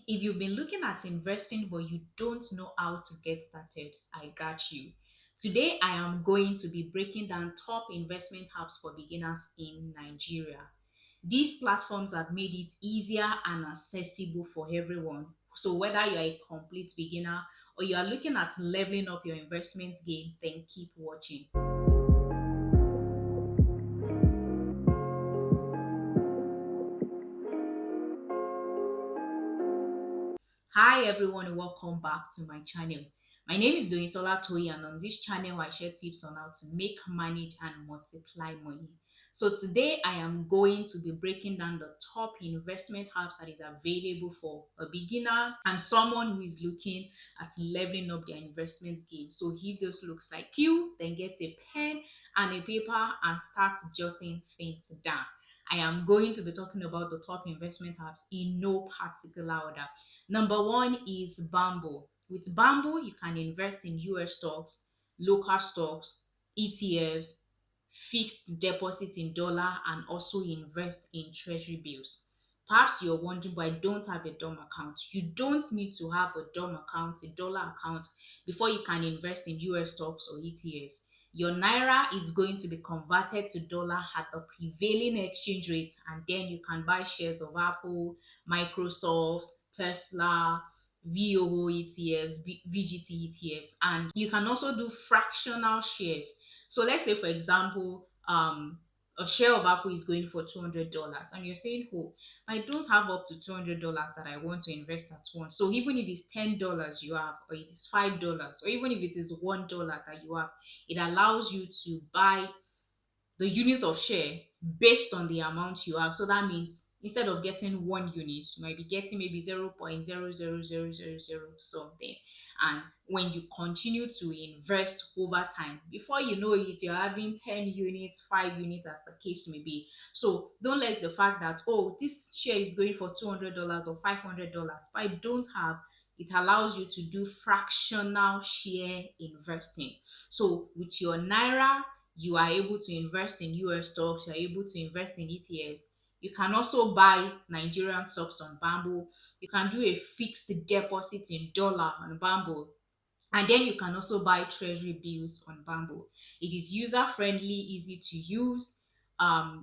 If you've been looking at investing but you don't know how to get started, I got you. Today, I am going to be breaking down top investment apps for beginners in Nigeria. These platforms have made it easier and accessible for everyone. So, whether you're a complete beginner or you are looking at leveling up your investment game, then keep watching. Hi everyone, and welcome back to my channel. My name is Doinsola Toyi, and on this channel I share tips on how to make, manage and multiply money. So today I am going to be breaking down the top investment apps that is available for a beginner and someone who is looking at leveling up their investment game. So if this looks like you, then get a pen and a paper and start jotting things down. I am going to be talking about the top investment apps in no particular order. Number one is Bamboo. With Bamboo, you can invest in US stocks, local stocks, ETFs, fixed deposit in dollar, and also invest in treasury bills. Perhaps you're wondering, but I don't have a DOM account. You don't need to have a DOM account, a dollar account, before you can invest in US stocks or ETFs. Your naira is going to be converted to dollar at the prevailing exchange rate, and then you can buy shares of Apple, Microsoft, Tesla, VOO ETFs, VGT ETFs, and you can also do fractional shares. So let's say, for example, a share of Apple is going for $200, and you're saying, "Oh, I don't have up to $200 that I want to invest at once." So even if it's $10 you have, or it is $5, or even if it is $1 that you have, it allows you to buy the unit of share based on the amount you have. So that means instead of getting one unit, you might be getting maybe 0.00000 something. And when you continue to invest over time, before you know it, you're having 10 units, 5 units, as the case may be. So don't let the fact that, oh, this share is going for $200 or $500, but I don't have, it allows you to do fractional share investing. So with your naira, you are able to invest in US stocks, you're able to invest in ETFs. You can also buy Nigerian stocks on Bamboo. You can do a fixed deposit in dollar on Bamboo. And then you can also buy treasury bills on Bamboo. It is user friendly, easy to use.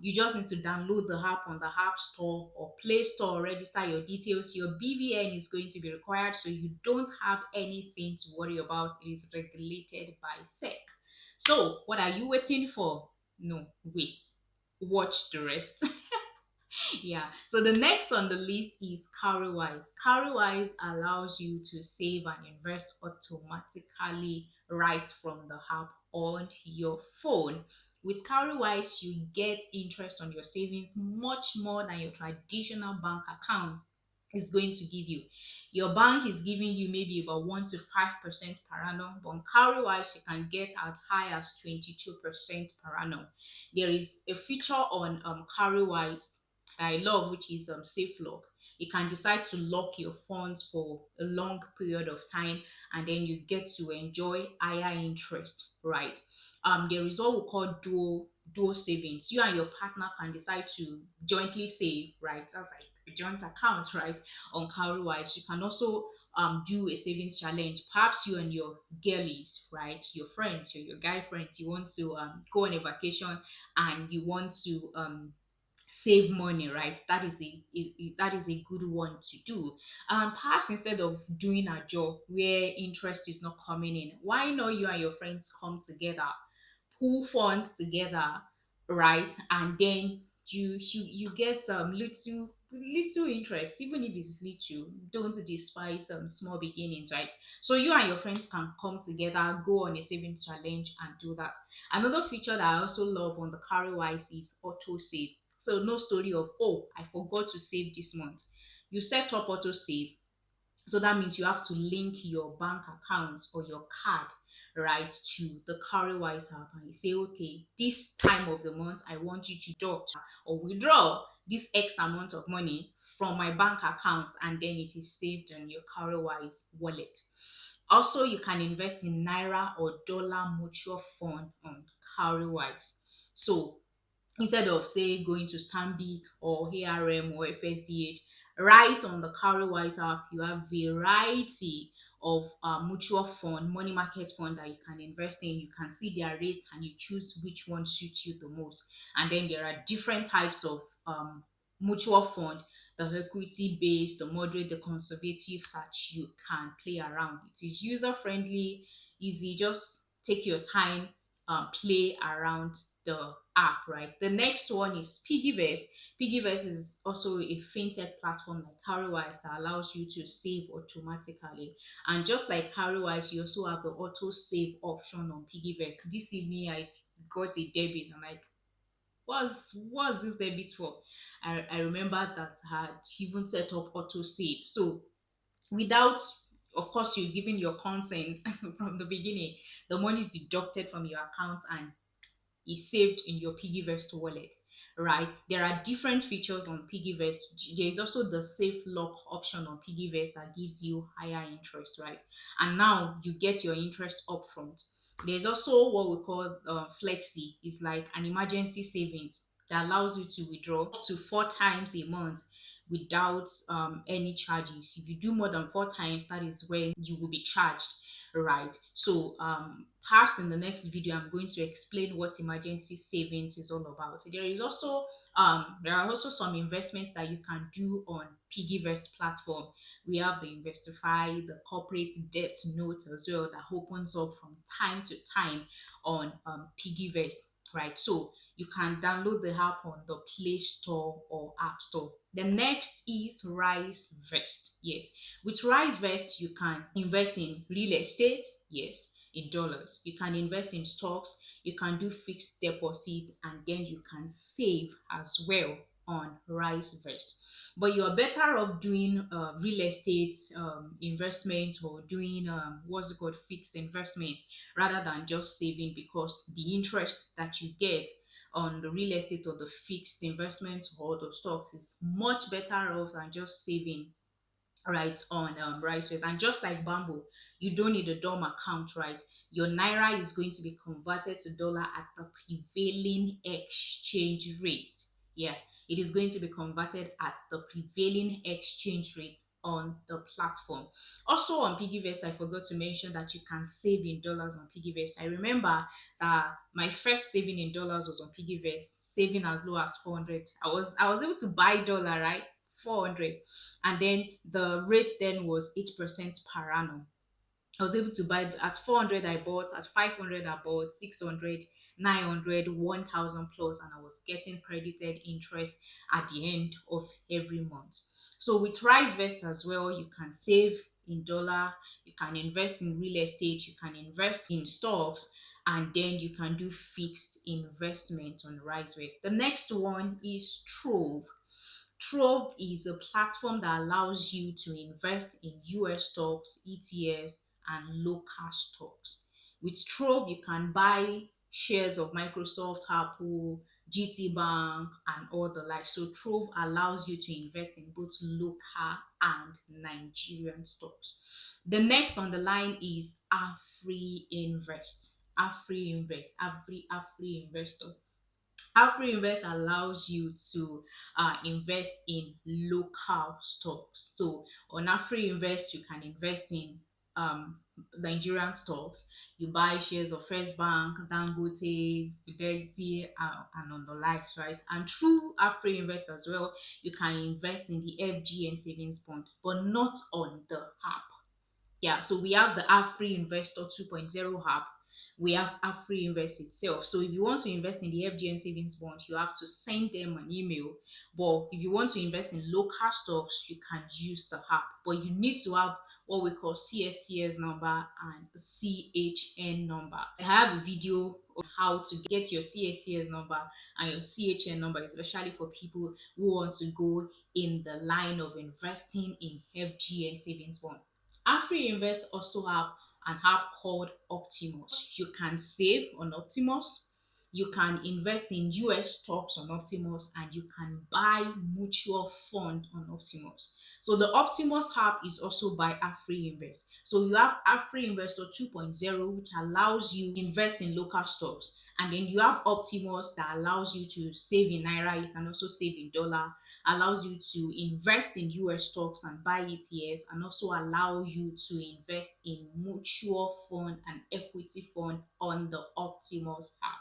You just need to download the app on the App Store or Play Store, register your details. Your BVN is going to be required, so you don't have anything to worry about. It is regulated by SEC. So, what are you waiting for? No, wait. Watch the rest. Yeah. So the next on the list is Cowrywise. Cowrywise allows you to save and invest automatically right from the app on your phone. With Cowrywise, you get interest on your savings much more than your traditional bank account is going to give you. Your bank is giving you maybe about 1 to 5% per annum, but on Cowrywise, you can get as high as 22% per annum. There is a feature on Cowrywise that I love, which is safe lock. You can decide to lock your funds for a long period of time, and then you get to enjoy higher interest, right? There is what we call dual savings. You and your partner can decide to jointly save, right? That's like a joint account, right? On Cowrywise, you can also do a savings challenge. Perhaps you and your girlies, right? Your friends, your guy friends, you want to go on a vacation and you want to save money, right? That is a good one to do. Perhaps instead of doing a job where interest is not coming in, why not you and your friends come together, pool funds together, right? And then you get some little interest, even if it's little. Don't despise some small beginnings, right? So you and your friends can come together, go on a savings challenge and do that. Another feature that I also love on the Carwise is auto save. So no story of, oh, I forgot to save this month. You set up auto save, so that means you have to link your bank account or your card, right, to the Carwise app, and you say, okay, this time of the month, I want you to deduct or withdraw this X amount of money from my bank account, and then it is saved on your Carwise wallet. Also, you can invest in Naira or dollar mutual fund on Carwise. So instead of say going to Stanbic or ARM or FSDH, Right on the Cowrywise app, you have variety of mutual fund, money market fund that you can invest in. You can see their rates and you choose which one suits you the most. And then there are different types of mutual fund, the equity based, the moderate, the conservative that you can play around. It is user friendly, easy. Just take your time, play around the app, right? The next one is Piggyvest. Piggyvest is also a fintech platform like Carwise that allows you to save automatically. And just like Carwise, you also have the auto save option on Piggyvest. This evening, I got a debit. I'm like, what's this debit for? I remember that I had even set up auto save. So without, of course, you giving your consent from the beginning, the money is deducted from your account and is saved in your Piggyvest wallet, right? There are different features on Piggyvest. There is also the safe lock option on Piggyvest that gives you higher interest, right? And now you get your interest upfront. There's also what we call Flexi. It's like an emergency savings that allows you to withdraw up to 4 times a month without any charges. If you do more than 4 times, that is when you will be charged, right? So perhaps in the next video I'm going to explain what emergency savings is all about. There are also some investments that you can do on Piggyvest platform. We have the Investify, the corporate debt note as well that opens up from time to time on Piggyvest, right? So you can download the app on the Play Store or App Store. The next is Risevest. Yes, with Risevest, you can invest in real estate, yes, in dollars. You can invest in stocks, you can do fixed deposits, and then you can save as well on Risevest. But you are better off doing real estate investment or doing what's it called, fixed investment, rather than just saving, because the interest that you get on the real estate or the fixed investment or the stocks is much better off than just saving, right, on Risevest. And just like Bamboo, you don't need a DOM account, right? Your naira is going to be converted to dollar at the prevailing exchange rate. Yeah, it is going to be converted at the prevailing exchange rate on the platform. Also on Piggyvest, I forgot to mention that you can save in dollars on Piggyvest. I remember that my first saving in dollars was on Piggyvest, saving as low as 400. I was able to buy dollar, right? 400, and then the rate then was 8% per annum. I was able to buy at 400, I bought at 500, I bought 600, 900, 1000 plus, and I was getting credited interest at the end of every month. So with Risevest as well, you can save in dollar, you can invest in real estate, you can invest in stocks, and then you can do fixed investment on Risevest. The next one is Trove. Trove is a platform that allows you to invest in US stocks, ETFs, and local stocks. With Trove, you can buy shares of Microsoft, Apple, GT Bank, and all the like. So Trove allows you to invest in both local and Nigerian stocks. The next on the line is Afree Invest. Afree Invest. Afree Investor. Afree Invest allows you to invest in local stocks. So on Afree Invest, you can invest in Nigerian stocks. You buy shares of First Bank, Dangote, Fidelity, and on the likes, right? And through Afree Invest as well, you can invest in the FGN savings bond, but not on the app. Yeah, so we have the Afree Investor 2.0 app. We have Afree Invest itself. So if you want to invest in the FGN savings bond, you have to send them an email. But if you want to invest in local stocks, you can use the app. But you need to have what we call CSCS number and CHN number. I have a video on how to get your CSCS number and your CHN number, especially for people who want to go in the line of investing in FGN savings bond. Afree Invest also have an app called Optimus. You can save on Optimus, you can invest in US stocks on Optimus, and you can buy mutual fund on Optimus. So the Optimus app is also by Afree Invest. So you have Afree Investor 2.0, which allows you to invest in local stocks. And then you have Optimus that allows you to save in Naira. You can also save in dollar. allows you to invest in US stocks and buy ETFs, and also allow you to invest in mutual fund and equity fund on the Optimus app.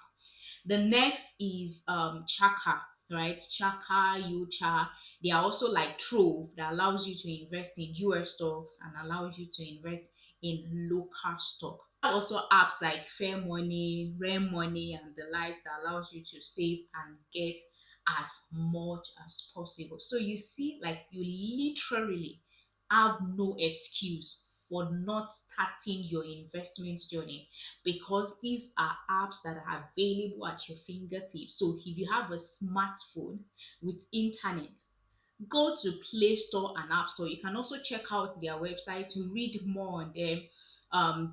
The next is Chaka, right? Chaka, Yucha. They are also like Trove that allows you to invest in US stocks and allows you to invest in local stock. Also apps like Fair Money, Rare Money, and the likes that allows you to save and get as much as possible. So you see, like you literally have no excuse for not starting your investment journey, because these are apps that are available at your fingertips. So if you have a smartphone with internet, go to Play Store and App Store. You can also check out their website to read more on them,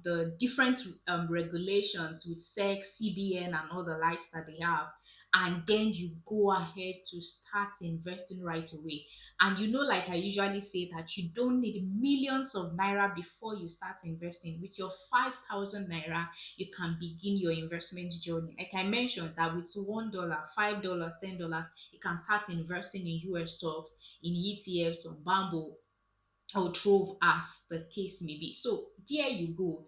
the different regulations with SEC, CBN, and all the likes that they have. And then you go ahead to start investing right away. And you know, like I usually say, that you don't need millions of naira before you start investing. With your 5,000 naira, you can begin your investment journey. Like I mentioned, that with $1, $5, $10, you can start investing in US stocks, in ETFs, on Bamboo or Trove, as the case may be. So there you go.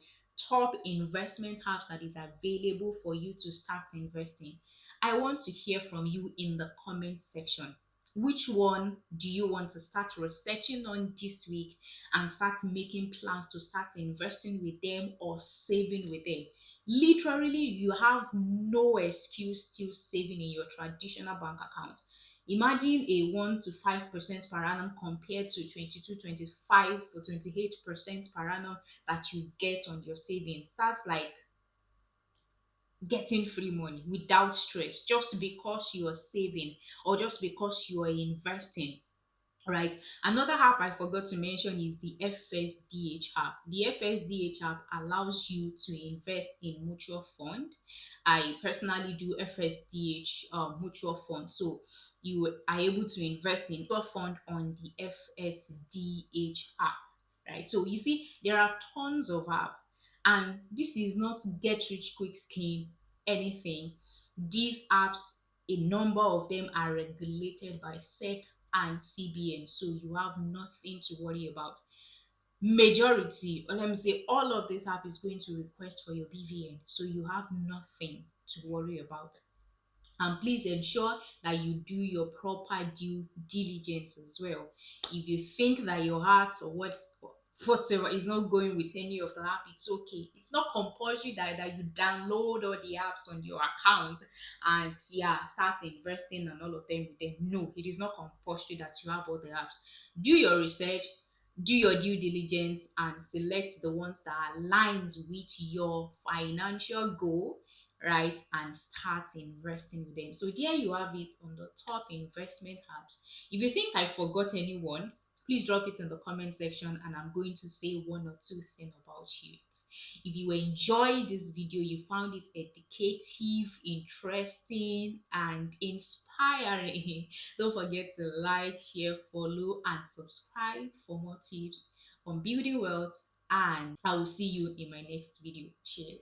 Top investment apps that is available for you to start investing. I want to hear from you in the comment section. Which one do you want to start researching on this week and start making plans to start investing with them or saving with them? Literally, you have no excuse still saving in your traditional bank account. Imagine a 1 to 5% per annum compared to 22, 25 or 28% per annum that you get on your savings. That's like getting free money without stress, just because you are saving or just because you are investing. Right. Another app I forgot to mention is the FSDH app. The FSDH app allows you to invest in mutual fund. I personally do FSDH mutual fund. So you are able to invest in mutual fund on the FSDH app. Right. So you see, there are tons of apps, and this is not get rich quick scheme anything. These apps, a number of them are regulated by SEC and CBN, so you have nothing to worry about. Majority, or let me say, all of this app is going to request for your BVN, so you have nothing to worry about. And please ensure that you do your proper due diligence as well. If you think that your heart or whatever is not going with any of the app, it's okay. It's not compulsory that you download all the apps on your account and yeah, start investing and all of them with them. No, it is not compulsory that you have all the apps. Do your research, do your due diligence, and select the ones that aligns with your financial goal, right, and start investing with them. So there you have it on the top investment apps. If you think I forgot anyone, please drop it in the comment section and I'm going to say one or two things about you. If you enjoyed this video, you found it educative, interesting, and inspiring, don't forget to like, share, follow, and subscribe for more tips on building wealth. And I will see you in my next video. Cheers.